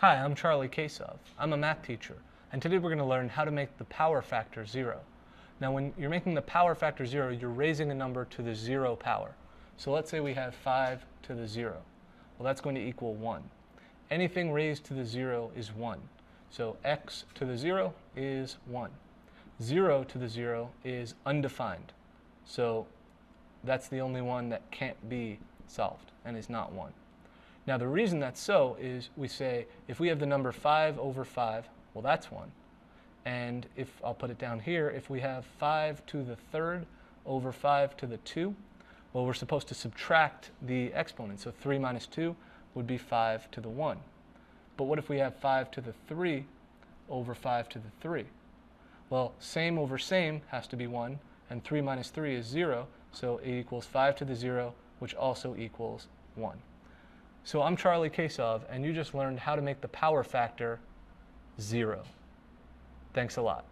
Hi, I'm Charlie Kasov. I'm a math teacher, and today we're going to learn how to make the power factor 0. Now, when you're making the power factor 0, you're raising a number to the 0 power. So let's say we have 5 to the 0. Well, that's going to equal 1. Anything raised to the 0 is 1. So x to the 0 is 1. 0 to the 0 is undefined. So that's the only one that can't be solved and is not 1. Now the reason that's so is we say if we have the number 5 over 5, well that's 1. And if, I'll put it down here, if we have 5 to the 3rd over 5 to the 2, well we're supposed to subtract the exponent. So 3 minus 2 would be 5 to the 1. But what if we have 5 to the 3 over 5 to the 3? Well, same over same has to be 1, and 3 minus 3 is 0, so it equals 5 to the 0, which also equals 1. So I'm Charlie Kasov, and you just learned how to make the power factor 0. Thanks a lot.